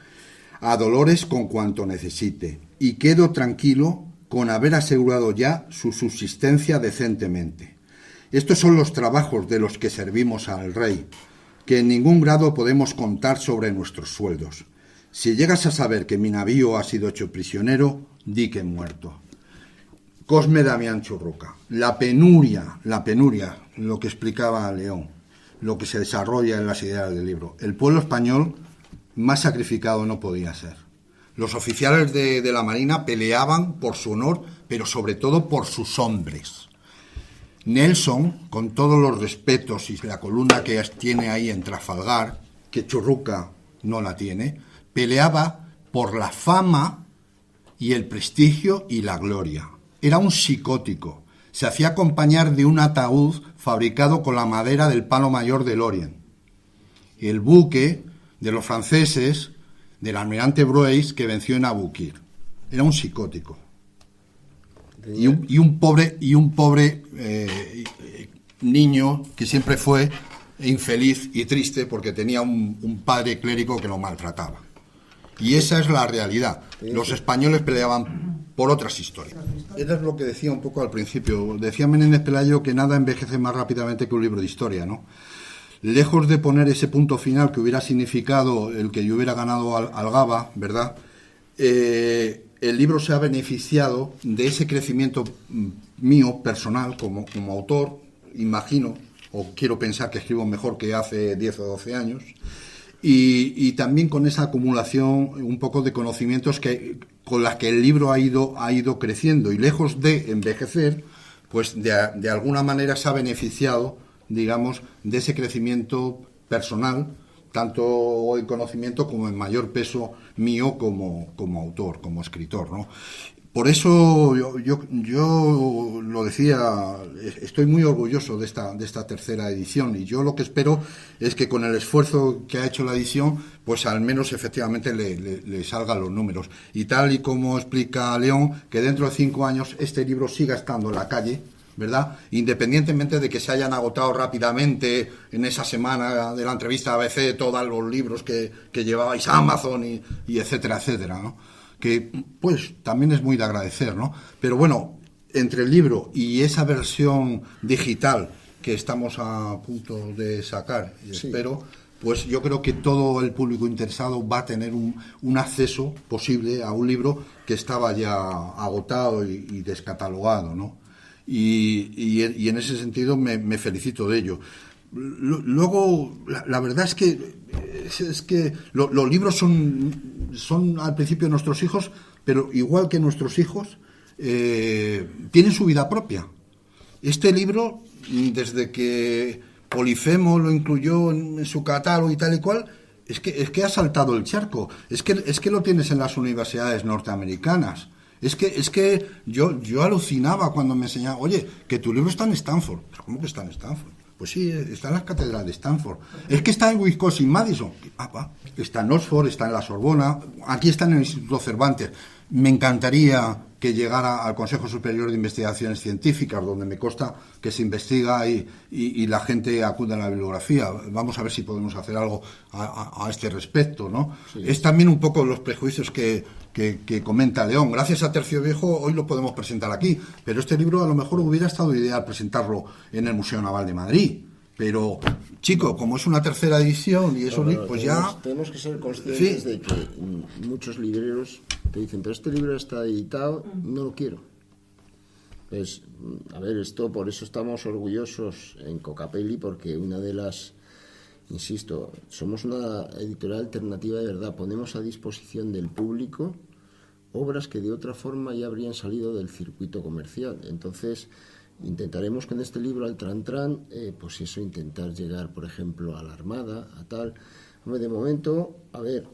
a Dolores con cuanto necesite, y quedo tranquilo con haber asegurado ya su subsistencia decentemente. Estos son los trabajos de los que servimos al rey, que en ningún grado podemos contar sobre nuestros sueldos. Si llegas a saber que mi navío ha sido hecho prisionero, di que he muerto. Cosme Damián Churruca. La penuria, lo que explicaba León. lo que se desarrolla en las ideas del libro. El pueblo español más sacrificado no podía ser. Los oficiales de la Marina peleaban por su honor, pero sobre todo por sus hombres. Nelson, con todos los respetos y la columna que tiene ahí en Trafalgar, que Churruca no la tiene, peleaba por la fama y el prestigio y la gloria. Era un psicótico. Se hacía acompañar de un ataúd fabricado con la madera del palo mayor del Orient. El buque de los franceses, del almirante Brueys, que venció en Abukir. Era un psicótico. Y un pobre niño que siempre fue infeliz y triste porque tenía un padre clérigo que lo maltrataba. Y esa es la realidad. Los españoles peleaban por otras historias. Eso es lo que decía un poco al principio. Decía Menéndez Pelayo que nada envejece más rápidamente que un libro de historia, ¿no? Lejos de poner ese punto final que hubiera significado el que yo hubiera ganado al GABA, ¿verdad? El libro se ha beneficiado de ese crecimiento mío, personal, como autor, imagino, o quiero pensar que escribo mejor que hace 10 o 12 años, y también con esa acumulación un poco de conocimientos con las que el libro ha ido creciendo, y lejos de envejecer, pues de alguna manera se ha beneficiado, digamos, de ese crecimiento personal, tanto en conocimiento como en mayor peso mío como autor, como escritor, ¿no? Por eso yo lo decía, estoy muy orgulloso de esta tercera edición, y yo lo que espero es que con el esfuerzo que ha hecho la edición, pues al menos efectivamente le salgan los números. Y tal y como explica León, que dentro de 5 años este libro siga estando en la calle, ¿verdad? Independientemente de que se hayan agotado rápidamente en esa semana de la entrevista a ABC todos los libros que llevabais a Amazon y etcétera, etcétera, ¿no? Que pues también es muy de agradecer, ¿no? Pero bueno, entre el libro y esa versión digital que estamos a punto de sacar, y sí, espero, pues yo creo que todo el público interesado va a tener un acceso posible a un libro que estaba ya agotado y descatalogado, ¿no? Y en ese sentido me felicito de ello. Luego, la verdad es que los libros son al principio nuestros hijos, pero igual que nuestros hijos, tienen su vida propia. Este libro, desde que Polifemo lo incluyó en su catálogo y tal y cual, es que ha saltado el charco. Es que lo tienes en las universidades norteamericanas. Es que yo alucinaba cuando me enseñaban, oye, que tu libro está en Stanford. ¿Pero cómo que está en Stanford? Pues sí, está en las catedrales de Stanford. Es que está en Wisconsin-Madison. Está en Oxford, está en la Sorbona, aquí está en el Instituto Cervantes. Me encantaría que llegara al Consejo Superior de Investigaciones Científicas, donde me consta que se investiga y la gente acude a la bibliografía. Vamos a ver si podemos hacer algo a este respecto, ¿no? Sí. Es también un poco los prejuicios que comenta León. Gracias a Tercio Viejo hoy lo podemos presentar aquí, pero este libro a lo mejor hubiera estado ideal presentarlo en el Museo Naval de Madrid. Pero, chico, como es una tercera edición y eso, pues ya...
Tenemos que ser conscientes, ¿sí?, de que muchos libreros te dicen, pero este libro está editado, no lo quiero. Pues, a ver, por eso estamos orgullosos en Cocapelli, porque una de las... Insisto, somos una editorial alternativa de verdad. Ponemos a disposición del público obras que de otra forma ya habrían salido del circuito comercial. Entonces, intentaremos con este libro, al Tran, pues eso, intentar llegar, por ejemplo, a la Armada, a tal. Hombre, de momento, a ver,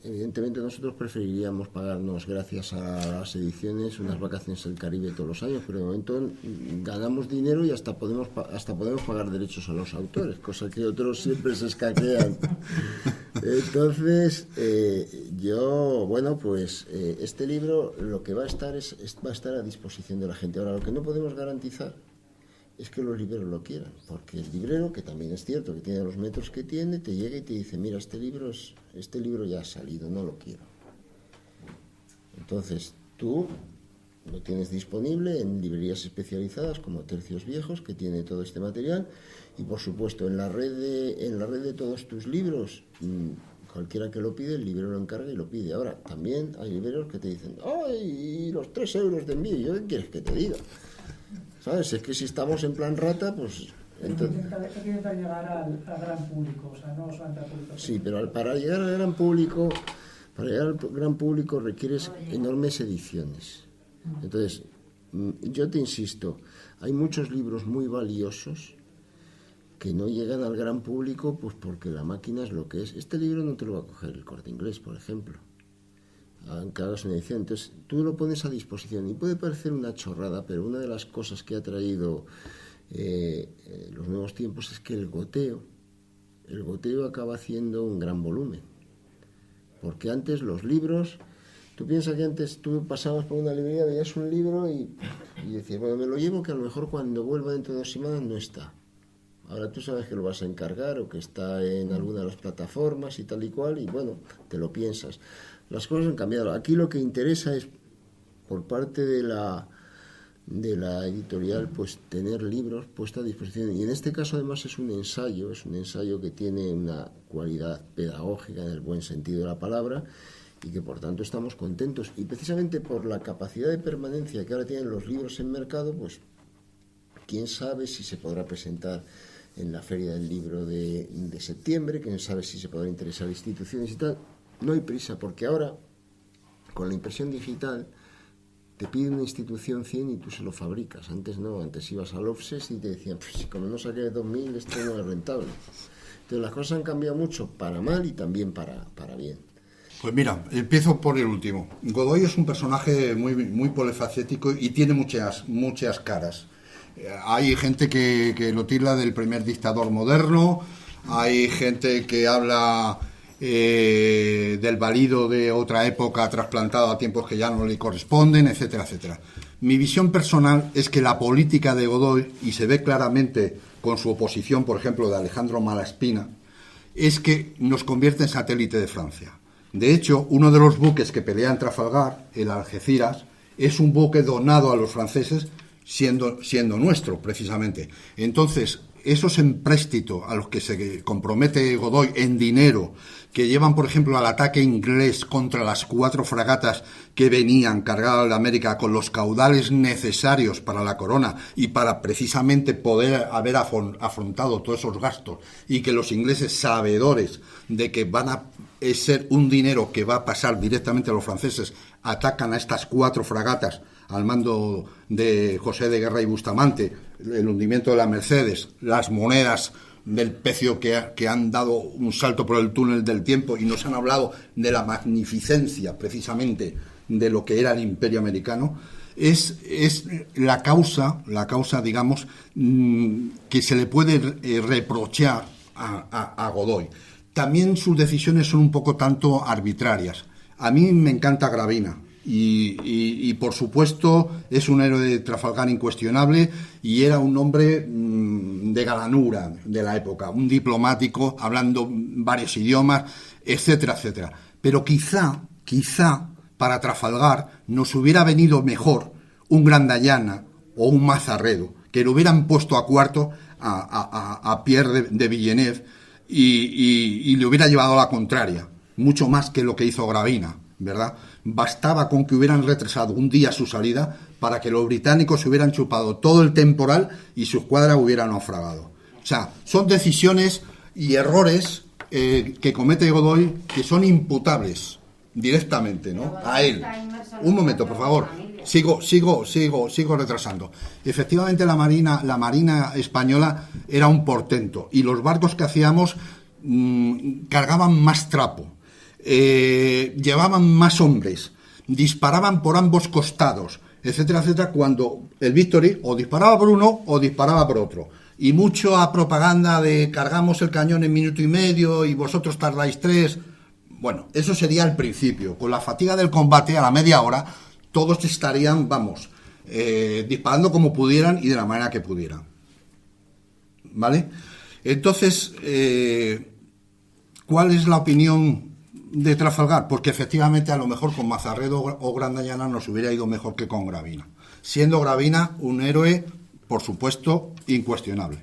evidentemente nosotros preferiríamos pagarnos, gracias a las ediciones, unas vacaciones del Caribe todos los años, pero de momento ganamos dinero y hasta podemos pagar derechos a los autores, cosa que otros siempre se escaquean. Entonces, este libro lo que va a estar va a estar a disposición de la gente. Ahora, lo que no podemos garantizar es que los libreros lo quieran, porque el librero, que también es cierto que tiene los metros que tiene, te llega y te dice, mira, este libro ya ha salido, no lo quiero. Entonces, tú lo tienes disponible en librerías especializadas como Tercios Viejos, que tiene todo este material, y por supuesto en la red de todos tus libros, cualquiera que lo pide, el librero lo encarga y lo pide. Ahora, también hay libreros que te dicen, ¡ay, y los 3 euros de envío! ¿Yo qué quieres que te diga? ¿Sabes? Es que si estamos en plan rata, pues Entonces,
hay que intentar llegar al gran público, o sea, no solamente al público.
Sí, pero para llegar al gran público requieres enormes ediciones. Entonces, yo te insisto, hay muchos libros muy valiosos que no llegan al gran público, pues porque la máquina es lo que es. Este libro no te lo va a coger el Corte Inglés, por ejemplo, aunque hagas una edición. Entonces, tú lo pones a disposición y puede parecer una chorrada, pero una de las cosas que ha traído los nuevos tiempos es que el goteo acaba haciendo un gran volumen. Porque antes los libros, tú piensas que antes tú pasabas por una librería, veías un libro y decías, bueno, me lo llevo, que a lo mejor cuando vuelva dentro de 2 semanas no está. Ahora tú sabes que lo vas a encargar o que está en alguna de las plataformas y tal y cual, y bueno, te lo piensas. Las cosas han cambiado. Aquí lo que interesa es, por parte de la editorial, pues tener libros puestos a disposición. Y en este caso además es un ensayo que tiene una cualidad pedagógica en el buen sentido de la palabra y que por tanto estamos contentos. Y precisamente por la capacidad de permanencia que ahora tienen los libros en mercado, pues quién sabe si se podrá presentar en la Feria del Libro de septiembre, quién sabe si se podrá interesar a instituciones y tal. No hay prisa, porque ahora, con la impresión digital, te pide una institución 100 y tú se lo fabricas. Antes no, antes ibas al Offset y te decían, pues como no saqué 2000, esto no es rentable. Entonces las cosas han cambiado mucho, para mal y también para bien.
Pues mira, empiezo por el último. Godoy es un personaje muy polifacético y tiene muchas caras. Hay gente que lo tilda del primer dictador moderno, hay gente que habla del valido de otra época trasplantado a tiempos que ya no le corresponden, etcétera, etcétera. Mi visión personal es que la política de Godoy, y se ve claramente con su oposición, por ejemplo, de Alejandro Malaspina, es que nos convierte en satélite de Francia. De hecho, uno de los buques que pelea en Trafalgar, el Algeciras, es un buque donado a los franceses, siendo nuestro, precisamente. Entonces, esos empréstitos a los que se compromete Godoy en dinero, que llevan, por ejemplo, al ataque inglés contra las 4 fragatas que venían cargadas de América con los caudales necesarios para la corona y para precisamente poder haber afrontado todos esos gastos, y que los ingleses, sabedores de que van a ser un dinero que va a pasar directamente a los franceses, atacan a estas 4 fragatas al mando de José de Guerra y Bustamante, el hundimiento de la Mercedes, las monedas del pecio que han dado un salto por el túnel del tiempo y nos han hablado de la magnificencia precisamente de lo que era el Imperio americano, es la causa, digamos, que se le puede reprochar a Godoy. También sus decisiones son un poco tanto arbitrarias. A mí me encanta Gravina. Y por supuesto es un héroe de Trafalgar incuestionable y era un hombre de galanura de la época, un diplomático hablando varios idiomas, etcétera, etcétera. Pero quizá para Trafalgar nos hubiera venido mejor un Grandayana o un Mazarredo, que lo hubieran puesto a cuarto a Pierre de Villeneuve y le hubiera llevado a la contraria, mucho más que lo que hizo Gravina, ¿verdad? Bastaba con que hubieran retrasado un día su salida para que los británicos se hubieran chupado todo el temporal y su escuadra hubiera naufragado. O sea, son decisiones y errores que comete Godoy que son imputables directamente, ¿no?, a él. Un momento, por favor. Sigo retrasando. Efectivamente, la marina española era un portento y los barcos que hacíamos cargaban más trapo. Llevaban más hombres, disparaban por ambos costados, etcétera, etcétera, cuando el Victory o disparaba por uno o disparaba por otro. Y mucho a propaganda de cargamos el cañón en minuto y medio y vosotros tardáis 3. Bueno, eso sería el principio. Con la fatiga del combate, a la media hora, todos estarían, disparando como pudieran y de la manera que pudieran. ¿Vale? Entonces, ¿cuál es la opinión de Trafalgar? Porque efectivamente a lo mejor con Mazarredo o Grandayana nos hubiera ido mejor que con Gravina, siendo Gravina un héroe, por supuesto, incuestionable.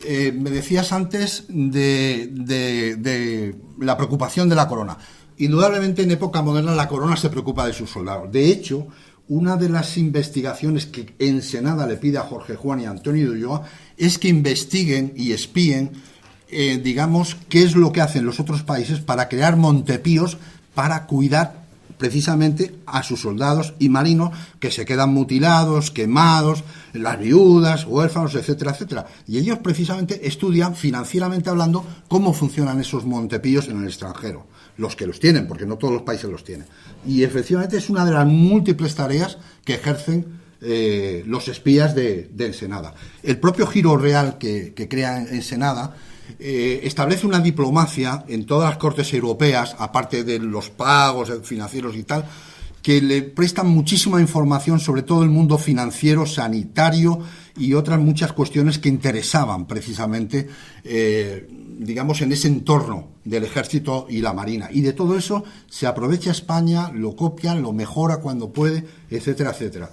Me decías antes de la preocupación de la corona. Indudablemente en época moderna la corona se preocupa de sus soldados. De hecho, una de las investigaciones que Ensenada le pide a Jorge Juan y a Antonio de Ulloa es que investiguen y espíen, digamos, qué es lo que hacen los otros países para crear montepíos para cuidar precisamente a sus soldados y marinos que se quedan mutilados, quemados, las viudas, huérfanos, etcétera, etcétera. Y ellos precisamente estudian, financieramente hablando, cómo funcionan esos montepíos en el extranjero. Los que los tienen, porque no todos los países los tienen. Y efectivamente es una de las múltiples tareas que ejercen los espías de Ensenada. El propio Giro Real que crea Ensenada establece una diplomacia en todas las cortes europeas, aparte de los pagos financieros y tal, que le prestan muchísima información sobre todo el mundo financiero, sanitario y otras muchas cuestiones que interesaban precisamente, digamos, en ese entorno del ejército y la marina. Y de todo eso se aprovecha España, lo copia, lo mejora cuando puede, etcétera, etcétera.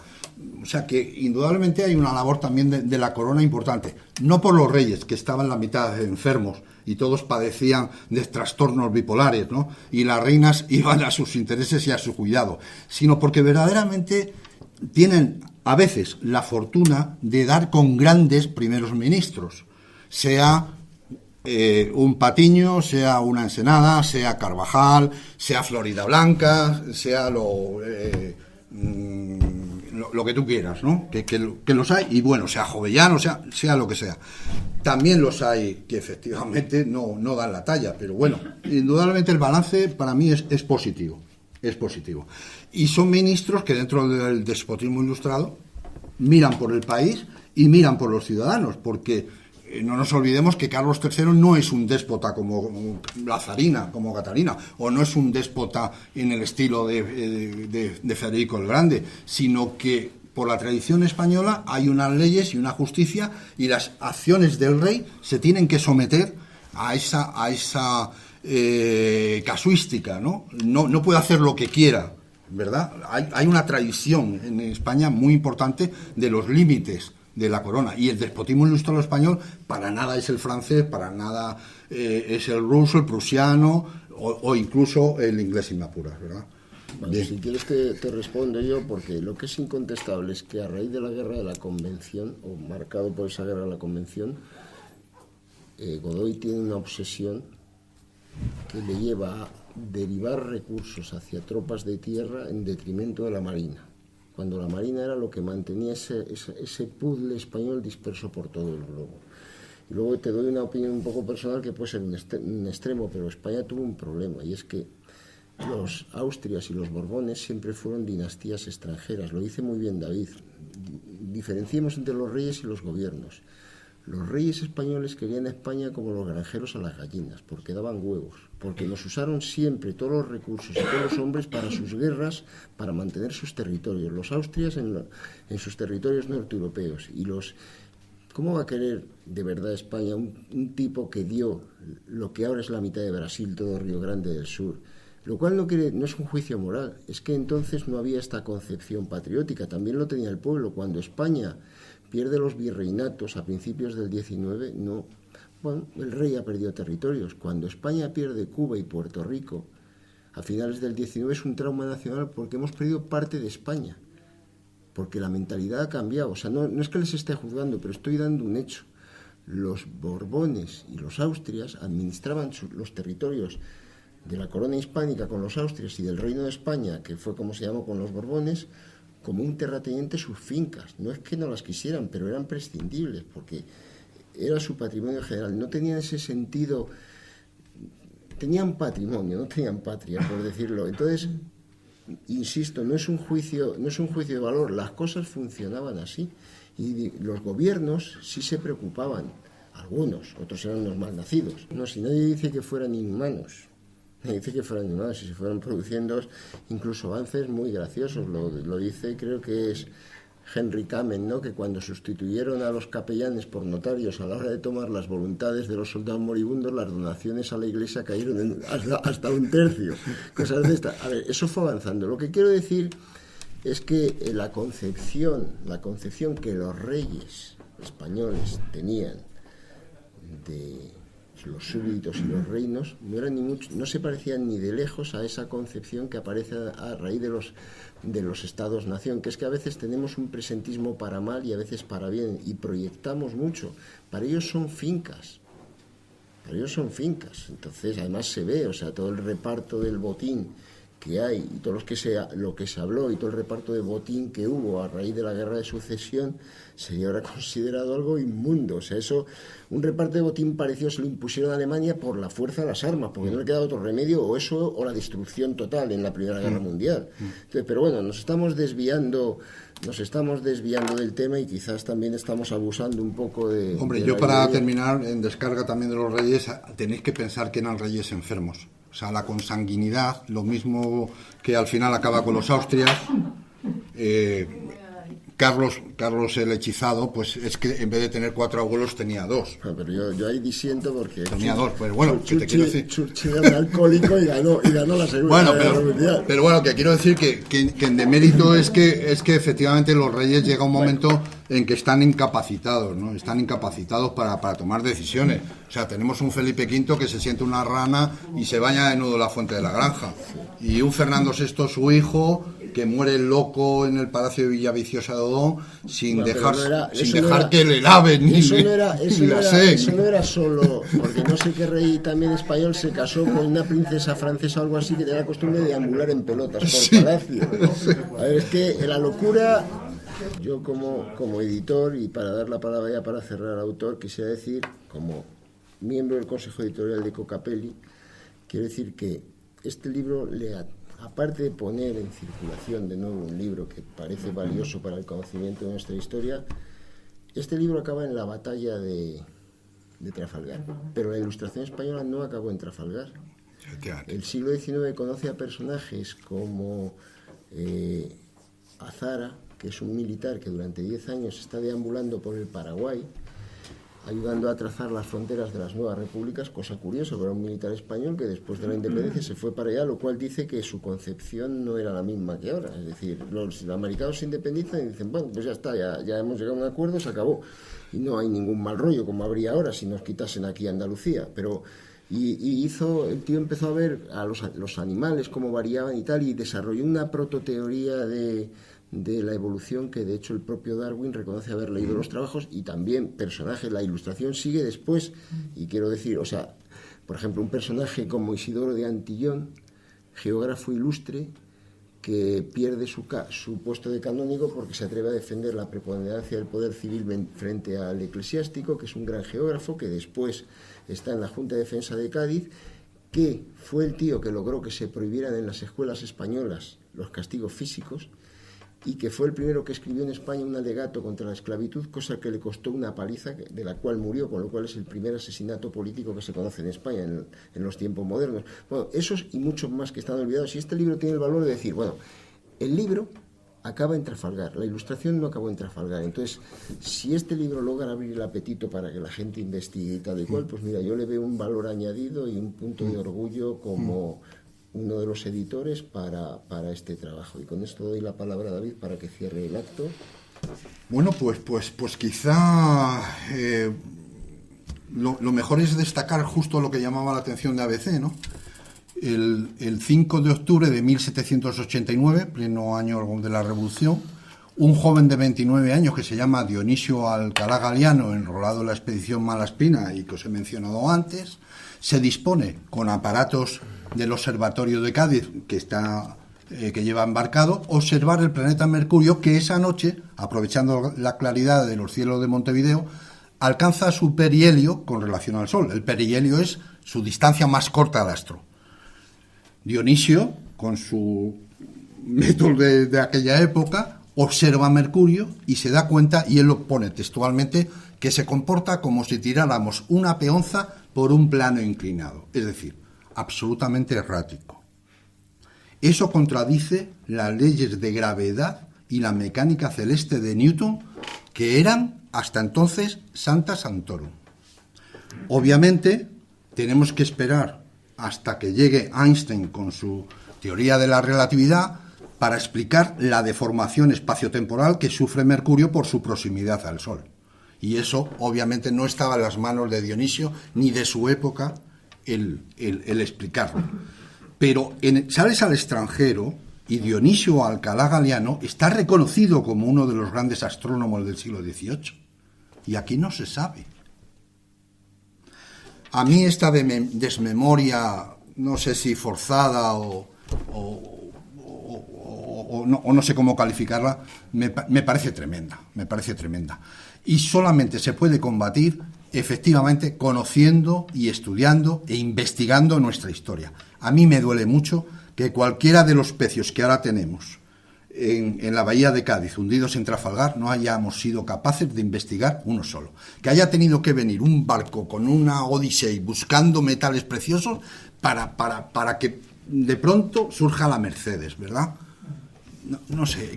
O sea que indudablemente hay una labor también de la corona importante, no por los reyes, que estaban la mitad enfermos y todos padecían de trastornos bipolares, ¿no? Y las reinas iban a sus intereses y a su cuidado, sino porque verdaderamente tienen a veces la fortuna de dar con grandes primeros ministros, sea un Patiño, sea una Ensenada, sea Carvajal, sea Floridablanca, sea lo que tú quieras, ¿no? Que los hay, y bueno, sea Jovellano, sea lo que sea. También los hay que efectivamente no dan la talla, pero bueno, indudablemente el balance para mí es positivo, es positivo. Y son ministros que dentro del despotismo ilustrado miran por el país y miran por los ciudadanos, porque no nos olvidemos que Carlos III no es un déspota como la zarina, como Catalina, o no es un déspota en el estilo de Federico el Grande, sino que por la tradición española hay unas leyes y una justicia, y las acciones del rey se tienen que someter a esa casuística, ¿no? No puede hacer lo que quiera, ¿verdad? Hay una tradición en España muy importante de los límites de la corona, y el despotismo ilustrado español para nada es el francés, para nada es el ruso, el prusiano o incluso el inglés, sin me apuras, ¿verdad?
Bueno, si quieres te respondo yo, porque lo que es incontestable es que a raíz de la guerra de la Convención, o marcado por esa guerra de la Convención, Godoy tiene una obsesión que le lleva a derivar recursos hacia tropas de tierra en detrimento de la marina, cuando la marina era lo que mantenía ese puzzle español disperso por todo el globo. Y luego te doy una opinión un poco personal que puede ser un extremo, pero España tuvo un problema, y es que los Austrias y los Borbones siempre fueron dinastías extranjeras. Lo dice muy bien David. Diferenciemos entre los reyes y los gobiernos. Los reyes españoles querían España como los granjeros a las gallinas, porque daban huevos, porque nos usaron siempre todos los recursos y todos los hombres para sus guerras, para mantener sus territorios. Los Austrias en sus territorios norteeuropeos. Y ¿cómo va a querer de verdad España un tipo que dio lo que ahora es la mitad de Brasil, todo Río Grande del Sur? Lo cual no es un juicio moral, es que entonces no había esta concepción patriótica, también lo tenía el pueblo. Cuando España pierde los virreinatos a principios del 19, el rey ha perdido territorios. Cuando España pierde Cuba y Puerto Rico a finales del 19 es un trauma nacional, porque hemos perdido parte de España, porque la mentalidad ha cambiado. O sea, no es que les esté juzgando, pero estoy dando un hecho. Los Borbones y los Austrias administraban los territorios de la corona hispánica con los Austrias y del Reino de España, que fue como se llamó con los Borbones, como un terrateniente sus fincas. No es que no las quisieran, pero eran prescindibles, porque era su patrimonio general. No tenían ese sentido, tenían patrimonio, no tenían patria, por decirlo. Entonces, insisto, no es un juicio de valor, las cosas funcionaban así. Y los gobiernos sí se preocupaban, algunos, otros eran los mal nacidos. No, si nadie dice que fueran inhumanos, dice que fueran inhumanos, y se fueron produciendo incluso avances muy graciosos. Lo dice, creo que es Henry Kamen, ¿no? Que cuando sustituyeron a los capellanes por notarios a la hora de tomar las voluntades de los soldados moribundos, las donaciones a la iglesia cayeron hasta un tercio, cosas de estas. A ver, eso fue avanzando. Lo que quiero decir es que la concepción que los reyes españoles tenían de los súbditos y los reinos, no se parecían ni de lejos a esa concepción que aparece a raíz de los estados-nación, que es que a veces tenemos un presentismo para mal y a veces para bien, y proyectamos mucho. Para ellos son fincas. Entonces, además se ve, o sea, todo el reparto del botín que hay y todo lo que se habló y todo el reparto de botín que hubo a raíz de la guerra de sucesión sería ahora considerado algo inmundo. O sea, eso, un reparto de botín parecido se lo impusieron a Alemania por la fuerza de las armas, porque no le quedaba otro remedio, o eso o la destrucción total en la Primera Guerra Mundial. Entonces, pero bueno, nos estamos desviando del tema y quizás también estamos abusando un poco de...
Hombre, yo para terminar, en Descarga también de los reyes, tenéis que pensar que eran reyes enfermos. O sea, la consanguinidad, lo mismo que al final acaba con los Austrias. Carlos el hechizado, pues es que en vez de tener 4 abuelos tenía 2.
Pero yo ahí disiento porque...
Tenía 2, pues bueno, que te quiero decir...
Churchill era un alcohólico y ganó la Segunda Guerra Mundial.
Pero bueno, que quiero decir que en demérito es que efectivamente los reyes llega un momento en que están incapacitados, ¿no? Están incapacitados para tomar decisiones. O sea, tenemos un Felipe V que se siente una rana y se baña desnudo en la fuente de la granja. Y un Fernando VI, su hijo, que muere loco en el Palacio de Villaviciosa de Odón sin dejar que le laven
eso no era solo porque no sé qué rey también español se casó con una princesa francesa o algo así que tenía la costumbre de ambular en pelotas por palacio. A ver, es que la locura, yo como editor, y para dar la palabra ya para cerrar al autor, quisiera decir, como miembro del Consejo Editorial de Cocapelli, quiero decir que este libro aparte de poner en circulación de nuevo un libro que parece valioso para el conocimiento de nuestra historia, este libro acaba en la batalla de Trafalgar, pero la Ilustración española no acabó en Trafalgar. El siglo XIX conoce a personajes como Azara, que es un militar que durante 10 años está deambulando por el Paraguay, ayudando a trazar las fronteras de las nuevas repúblicas, cosa curiosa, pero era un militar español que después de la independencia se fue para allá, lo cual dice que su concepción no era la misma que ahora. Es decir, los americanos se independizan y dicen, bueno, pues ya está, ya hemos llegado a un acuerdo, se acabó. Y no hay ningún mal rollo como habría ahora si nos quitasen aquí Andalucía. Pero el tío empezó a ver a los animales, cómo variaban y tal, y desarrolló una prototeoría de la evolución que de hecho el propio Darwin reconoce haber leído los trabajos, y también personajes. La Ilustración sigue después, y quiero decir, o sea, por ejemplo, un personaje como Isidoro de Antillón, geógrafo ilustre, que pierde su puesto de canónigo porque se atreve a defender la preponderancia del poder civil frente al eclesiástico, que es un gran geógrafo, que después está en la Junta de Defensa de Cádiz, que fue el tío que logró que se prohibieran en las escuelas españolas los castigos físicos, y que fue el primero que escribió en España un alegato contra la esclavitud, cosa que le costó una paliza de la cual murió, con lo cual es el primer asesinato político que se conoce en España en los tiempos modernos. Bueno, esos y muchos más que están olvidados, y este libro tiene el valor de decir, bueno, el libro acaba en Trafalgar, la Ilustración no acabó en Trafalgar. Entonces, si este libro logra abrir el apetito para que la gente investigue y tal y cual, pues mira, yo le veo un valor añadido y un punto de orgullo como uno de los editores para este trabajo. Y con esto doy la palabra a David para que cierre el acto.
Bueno, pues quizá lo mejor es destacar justo lo que llamaba la atención de ABC, ¿no? El 5 de octubre de 1789, pleno año de la Revolución, un joven de 29 años que se llama Dionisio Alcalá Galiano, enrolado en la expedición Malaspina y que os he mencionado antes, se dispone con aparatos del Observatorio de Cádiz que lleva embarcado, observar el planeta Mercurio, que esa noche, aprovechando la claridad de los cielos de Montevideo, alcanza su perihelio con relación al Sol. El perihelio es su distancia más corta al astro. Dionisio, con su método de aquella época, observa Mercurio y se da cuenta, y él lo pone textualmente, que se comporta como si tiráramos una peonza por un plano inclinado, es decir, absolutamente errático. Eso contradice las leyes de gravedad y la mecánica celeste de Newton, que eran hasta entonces Santa Santorum. Obviamente, tenemos que esperar hasta que llegue Einstein con su teoría de la relatividad para explicar la deformación espaciotemporal que sufre Mercurio por su proximidad al Sol. Y eso, obviamente, no estaba en las manos de Dionisio ni de su época el explicarlo. Pero sales al extranjero y Dionisio Alcalá Galiano está reconocido como uno de los grandes astrónomos del siglo XVIII. Y aquí no se sabe. A mí esta desmemoria, no sé si forzada o no sé cómo calificarla, me parece tremenda, Y solamente se puede combatir, efectivamente, conociendo y estudiando e investigando nuestra historia. A mí me duele mucho que cualquiera de los pecios que ahora tenemos en la bahía de Cádiz, hundidos en Trafalgar, no hayamos sido capaces de investigar uno solo. Que haya tenido que venir un barco con una Odyssey buscando metales preciosos para que de pronto surja la Mercedes, ¿verdad? No sé,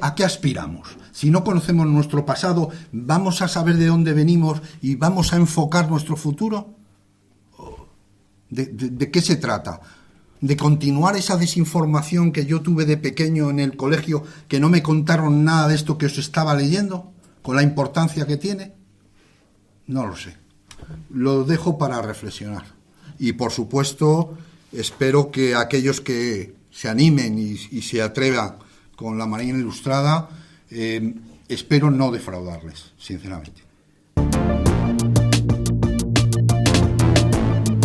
¿a qué aspiramos? Si no conocemos nuestro pasado, ¿vamos a saber de dónde venimos y vamos a enfocar nuestro futuro? ¿De qué se trata? ¿De continuar esa desinformación que yo tuve de pequeño en el colegio, que no me contaron nada de esto que os estaba leyendo, con la importancia que tiene? No lo sé. Lo dejo para reflexionar. Y, por supuesto, espero que aquellos que se animen y se atrevan con la Marina Ilustrada, espero no defraudarles, sinceramente.